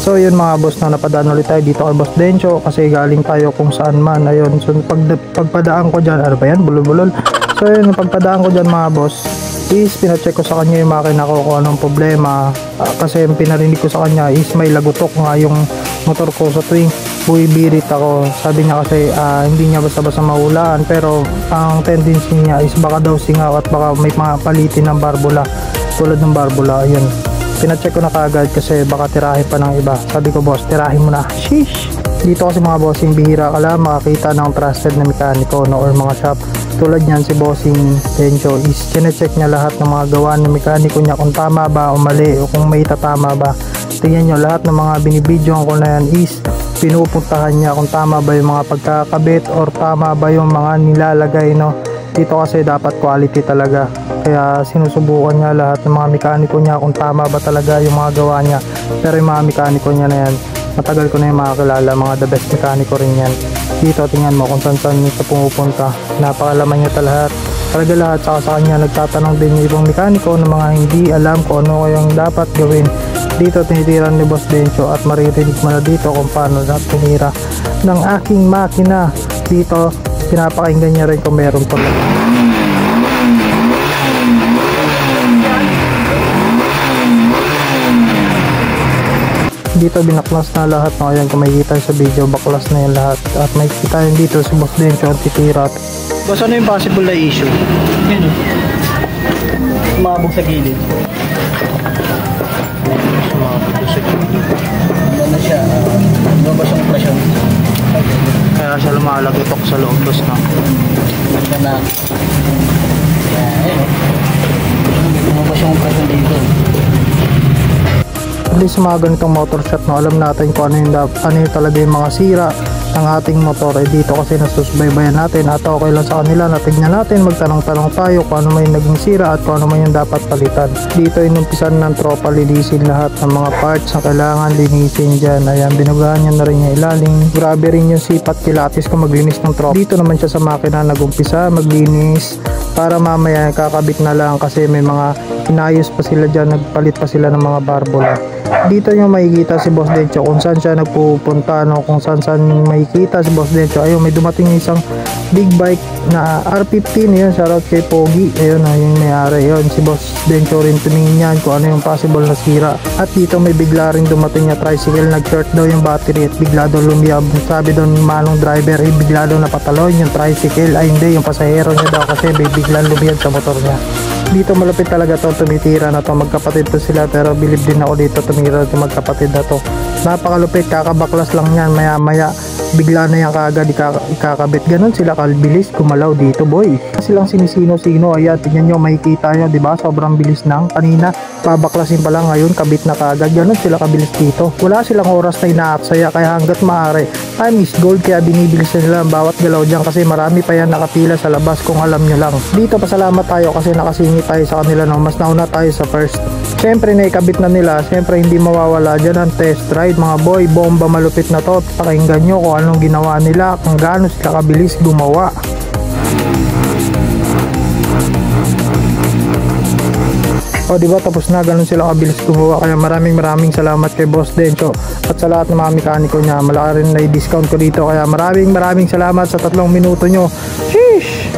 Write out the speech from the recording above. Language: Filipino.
So yun mga boss, na napadaan ulit tayo dito kay Boss Dencho kasi galing tayo kung saan man. Ayun, so pagpadaan ko dyan, ano ba yan, bulol-bulol. So yun, pagpadaan ko dyan mga boss is pinacheck ko sa kanya yung makina ko kung anong problema, kasi yung pinarinig ko sa kanya is may lagutok nga yung motor ko sa tuwing buwibirit ako. Sabi niya kasi hindi niya basta-basta mahulaan, pero ang tendency niya is baka daw singaw at baka may mga palitin ng barbula, tulad ng barbula. Ayun, pinacheck ko na kagad kasi baka tirahin pa ng iba. Sabi ko, boss, tirahin mo na. Sheesh! Dito kasi mga bossing, bihira ka lang makakita ng trusted na mekaniko, no, or mga shop. Tulad niyan, si Bossing Dencho is chinecheck niya lahat ng mga gawa ng mekaniko niya kung tama ba o mali o kung may tatama ba. Tingnan nyo, lahat ng mga binibidyoan ko na yan is pinupuntahan niya kung tama ba yung mga pagkakabit or tama ba yung mga nilalagay, no. Dito kasi dapat quality talaga, kaya sinusubukan niya lahat ng mga mekaniko niya kung tama ba talaga yung mga gawa niya. Pero yung mga mekaniko niya na yan, matagal ko na yung makakilala, mga the best mekaniko rin yan. Dito tingnan mo kung saan ito pumupunta, napakalaman niya talaga lahat. Saka sa kanya nagtatanong din yung ibang mekaniko ng mga hindi alam kung ano yung dapat gawin. Dito tinitiran ni Boss Dencho at maririnig mo na dito kung paano na tumira ng aking makina. Dito pinapakinggan niya rin kung meron pa. Dito binaklas na lahat, no? Ayan, kung makikita sa video, baklas na yung lahat. At makikita yun dito si Boss Dencho ang titira. Boss, ano yung possible na issue? Yun o, sumabog sa gilid. Sumabog sa gilid. Ano na siya, lumabas ang presyon. Kaya siya lumalagotok sa loob, boss, no? Ganda na. Ayan, lumabas yung presyon dito. At least mga ganitong motor shop, no, alam natin kung ano yung talaga yung mga sira ng ating motor. Dito kasi nasusubaybayan natin at okay lang sa kanila na tignan natin, magtanong-tanong tayo kung ano may naging sira at kung ano may yung dapat palitan. Dito inumpisan ng tropa linisin lahat ng mga parts na kailangan linisin dyan. Ayan, binugahan niya na rin yung ilalim. Grabe rin yung sipat kilatis kung maglinis ng tropa. Dito naman siya sa makina nagumpisa maglinis para mamaya kakabit na lang kasi may mga inayos pa sila dyan, nagpalit pa sila ng mga barbula. Dito yung makikita si Boss Dencho kung saan siya nagpupunta, no, kung saan makikita si Boss Dencho. Ayun, may dumating isang big bike na R15. Ayun, shoutout kay Pogi. Ayun, yung may-ari. Ayun, si Boss Dencho rin tumingin yan kung ano yung possible na sira. At dito may bigla rin dumating na tricycle, nag-short daw yung battery at bigla daw lumiyab. Sabi daw ng manong driver, bigla daw napatalon yung tricycle. Ay hindi, yung pasahero niya daw kasi bigla lumiyab sa motor niya. Dito malapit talaga to, tumitira na to, magkapatid to sila, pero bilib din ako dito tumira to magkapatid na to. Napakalupit, kakabaklas lang yan, maya maya bigla na yan kaagad ikakabit. Ganon sila kalbilis gumalaw dito, boy. Silang sinisino-sino. Ayan, tingnan nyo, makikita nyo, diba? Sobrang bilis ng kanina, babaklasin pa lang, ngayon kabit na kaagad. Ganon sila kabilis dito. Wala silang oras na inaaksaya, kaya hanggat maaari time is gold, kaya binibilis nila ang bawat galaw dyan kasi marami pa yan nakapila sa labas kung alam nyo lang. Dito pasalamat tayo kasi nakasingit tayo sa kanila, no? Mas nauna tayo sa first. Siyempre naikabit na nila, siyempre hindi mawawala dyan ang test ride, mga boy. Bomba malupit na to. Pakinggan nyo kung anong ginawa nila, kung gaano sila kabilis gumawa. O diba, tapos na, ganun sila kabilis gumawa. Kaya maraming salamat kay Boss Dencho at sa lahat ng mga mekaniko niya. Malaki rin na i-discount ko dito, kaya maraming salamat sa 3 minuto nyo. Sheesh!